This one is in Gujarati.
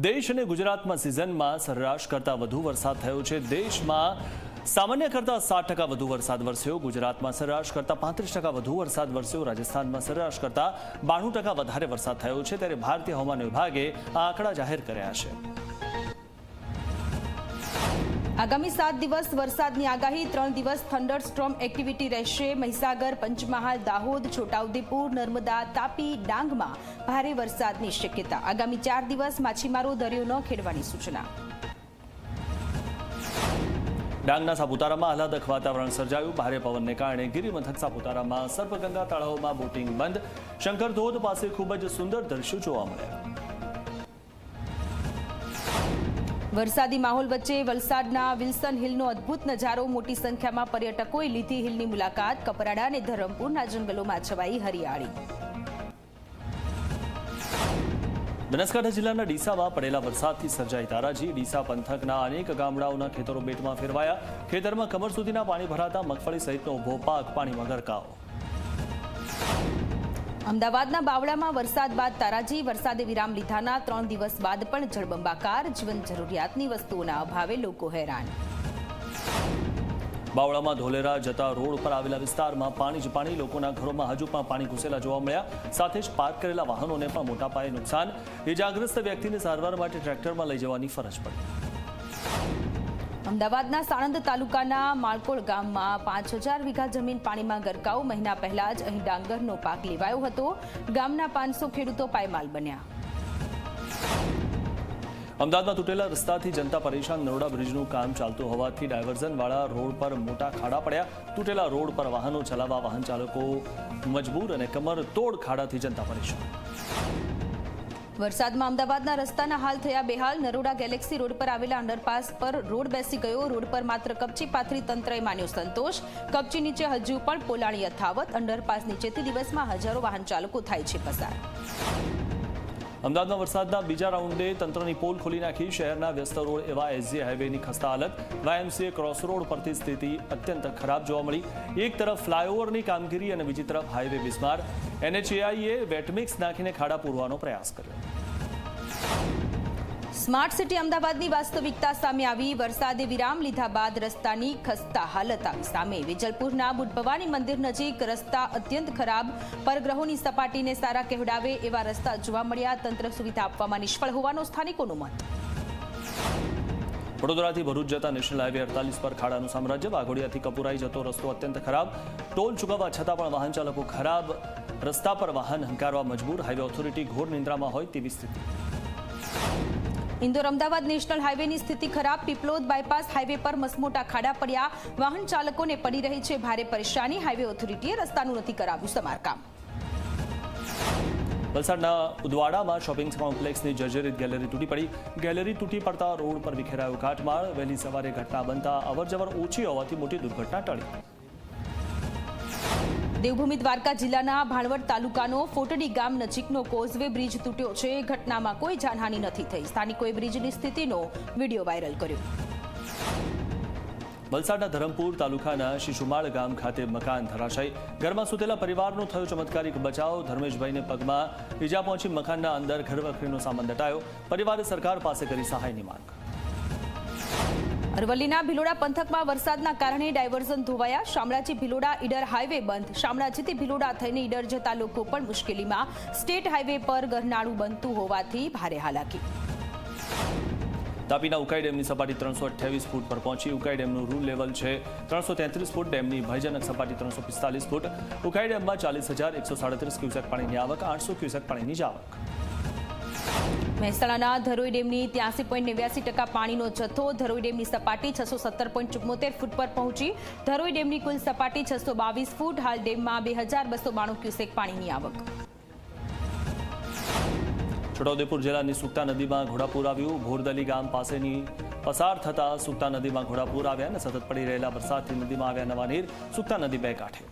દેશ અને ગુજરાતમાં સિઝનમાં સરેરાશ કરતાં વધુ વરસાદ થયો છે। દેશમાં સામાન્ય કરતાં 7% વધુ વરસાદ વરસ્યો। ગુજરાતમાં સરેરાશ કરતાં 35% વધુ વરસાદ વરસ્યો। રાજસ્થાનમાં સરેરાશ કરતાં 92% વધારે વરસાદ થયો છે। ત્યારે ભારતીય હવામાન વિભાગે આ આંકડા જાહેર કર્યા છે। આગામી 7 દિવસ વરસાદની આગાહી। 3 દિવસ થંડરસ્ટોર્મ એક્ટિવિટી રહેશે। મહીસાગર, પંચમહાલ, દાહોદ, છોટાઉદેપુર, નર્મદા, તાપી, ડાંગમાં ભારે વરસાદની શક્યતા। આગામી 4 દિવસ માછીમારો દરિયો ન ખેડવાની સૂચના। ડાંગના સાપુતારામાં આહલાદક વાતાવરણ સર્જાયું। ભારે પવનને કારણે ગિરિમથક સાપુતારામાં સર્પગંગા તળાવમાં બોટિંગ બંધ। શંકર ધોધ પાસે ખૂબ જ સુંદર દ્રશ્યો જોવા મળ્યા। વરસાદી માહોલ વચ્ચે વલસાડના વિલ્સન હિલનો અદ્ભુત નજારો। મોટી સંખ્યામાં પર્યટકોએ લીધી હિલની મુલાકાત। કપરાડા અને ધરમપુરના જંગલોમાં છવાઈ હરિયાળી। બનાસકાંઠા જિલ્લાના ડીસામાં પડેલા વરસાદથી સર્જાઈ તારાજી। ડીસા પંથકના અનેક ગામડાઓના ખેતરો બેટમાં ફેરવાયા। ખેતરમાં કમર સુધીના પાણી ભરાતા મગફળી સહિતનો ઉભો પાક પાણીમાં ગરકાવ। અમદાવાદના બાવળામાં વરસાદ બાદ તારાજી। વરસાદે વિરામ લીધાના 3 દિવસ બાદ પણ જળબંબાકાર। જીવન જરૂરિયાતની વસ્તુઓના અભાવે લોકો હેરાન। બાવળામાં ધોલેરા જતા રોડ પર આવેલા વિસ્તારમાં પાણી જ પાણી। લોકોના ઘરોમાં હજુ પણ પાણી ઘૂસેલા જોવા મળ્યા। સાથે જ પાર્ક કરેલા વાહનોને પણ મોટા પાયે નુકસાન। ઇજાગ્રસ્ત વ્યક્તિને સારવાર માટે ટ્રેક્ટરમાં લઈ જવાની ફરજ પડી। અમદાવાદના સાણંદ તાલુકાના માળકોળ ગામમાં 5000 વીઘા જમીન પાણીમાં ગરકાવ। મહિના પહેલા જ અહીં ડાંગરનો પાક લેવાયો હતો। ગામના 500 ખેડૂતો પાયમાલ બન્યા। અમદાવાદમાં તૂટેલા રસ્તાથી જનતા પરેશાન। નરોડા બ્રિજનું કામ ચાલતું હોવાથી ડાયવર્ઝનવાળા રોડ પર મોટા ખાડા પડ્યા। તૂટેલા રોડ પર વાહનો ચલાવવા વાહન ચાલકો મજબૂર અને કમર તોડ ખાડાથી જનતા પરેશાન। વરસાદમાં અમદાવાદના રસ્તાના હાલ થયા બેહાલ। નરોડા ગેલેક્સી રોડ પર આવેલા અંડરપાસ પર રોડ બેસી ગયો। રોડ પર માત્ર કપચી પાથરી તંત્રએ માન્યો સંતોષ। કપચી નીચે હજુ પણ પોલાણી યથાવત। અંડરપાસ નીચેથી દિવસમાં હજારો વાહન ચાલકો થાય છે પસાર। અમદાવાદમાં વરસાદના બીજા રાઉન્ડે તંત્રની પોલ ખોલી નાખી। શહેરના વ્યસ્ત રોડ એવા એસજી હાઈવેની ખસ્તા હાલત। વાયએમસીએ ક્રોસ રોડ પરથી સ્થિતિ અત્યંત ખરાબ જોવા મળી। એક તરફ ફ્લાયઓવરની કામગીરી અને બીજી તરફ હાઈવે બિસ્માર। એનએચએઆઈએ વેટમિક્સ નાખીને ખાડા પૂરવાનો પ્રયાસ કર્યો। સ્માર્ટ સિટી અમદાવાદની વાસ્તવિકતા સામે આવી। વરસાદે વિરામ લીધા બાદ રસ્તાની ખસ્તા હાલત આવી સામે। વેજલપુરના બુટ ભવાની મંદિર નજીક રસ્તા અત્યંત ખરાબ। પરગ્રહોની સપાટીને સારા કહેવડાવે એવા રસ્તા જોવા મળ્યા। તંત્ર સુવિધા આપવામાં નિષ્ફળ હોવાનો સ્થાનિકોનું મત। વડોદરાથી ભરૂચ જતા નેશનલ હાઈવે 48 પર ખાડાનું સામ્રાજ્ય। વાઘોડિયાથી કપુરાઈ જતો રસ્તો અત્યંત ખરાબ। ટોલ ચૂકવવા છતાં પણ વાહન ચાલકો ખરાબ રસ્તા પર વાહન હંકારવા મજબૂર। હાઈવે ઓથોરિટી ઘોર નિંદ્રામાં હોય તેવી સ્થિતિ। ઇન્દોર અમદાવાદ નેશનલ હાઈવેની સ્થિતિ ખરાબ। પીપલોદ બાયપાસ હાઈવે પર મસમોટા ખાડા પડ્યા। વાહન ચાલકોને પડી રહી છે ભારે પરેશાની। હાઈવે ઓથોરિટીએ રસ્તાનું નથી કરાવ્યું સમારકામ। વલસાડના ઉદવાડામાં શોપિંગ કોમ્પ્લેક્સની જર્જરિત ગેલેરી તૂટી પડી। ગેલેરી તૂટી પડતા રોડ પર વિખેરાયો કાટમાળ। વહેલી સવારે ઘટના બનતા અવરજવર ઓછી હોવાથી મોટી દુર્ઘટના ટળી। દેવભૂમિ દ્વારકા જિલ્લાના ભાણવડ તાલુકાનો ફોટડી ગામ નજીકનો કોઝવે બ્રિજ તૂટ્યો છે। ઘટનામાં કોઈ જાનહાનિ નથી થઈ। સ્થાનિકોએ બ્રિજની સ્થિતિનો વિડીયો વાયરલ કર્યો। વલસાડના ધરમપુર તાલુકાના શિશુમાળ ગામ ખાતે મકાન ધરાશાયી। ઘરમાં સૂતેલા પરિવારનો થયો ચમત્કારિક બચાવ। ધર્મેશભાઈને પગમાં ઈજા પહોંચી મકાનના અંદર ઘરવખરીનો સામાન દટાયો। પરિવારે સરકાર પાસે કરી સહાયની માંગ। અરવલ્લીના ભિલોડા પંથકમાં વરસાદના કારણે ડાયવર્ઝન ધોવાયા। શામળાજી ભિલોડા ઈડર હાઈવે બંધ। શામળાજીથી ભિલોડા થઈને ઈડર જતા લોકો પણ મુશ્કેલીમાં। સ્ટેટ હાઈવે પર ગરનાળું બનતું હોવાથી ભારે હાલાકી। તાપીના ઉકાઈ ડેમની સપાટી 328 ફૂટ પર પહોંચી। ઉકાઈ ડેમનું રૂલ લેવલ છે 333 ફૂટ। ડેમની ભયજનક સપાટી 345 ફૂટ। ઉકાઈ ડેમમાં 40,137 ક્યુસેક પાણીની આવક। 800 ક્યુસેક પાણીની જ આવક। મહેસાણાના ધરોઈ ડેમની 83.89% પાણીનો જથ્થો। ધરોઈ ડેમની સપાટી 670.74 ફૂટ પર પહોંચી। ધરોઈ ડેમની કુલ સપાટી 622 ફૂટ। હાલ ડેમમાં 2292 ક્યુસેક પાણીની આવક। છોટાઉદેપુર જિલ્લાની સુક્તા નદીમાં ઘોડાપૂર આવ્યું। ભોરદલી ગામ પાસેની પસાર થતા સુક્તા નદીમાં ઘોડાપૂર આવ્યા અને સતત પડી રહેલા વરસાદથી નદીમાં આવ્યા નવા નીર। સુક્તા નદી બે કાંઠે।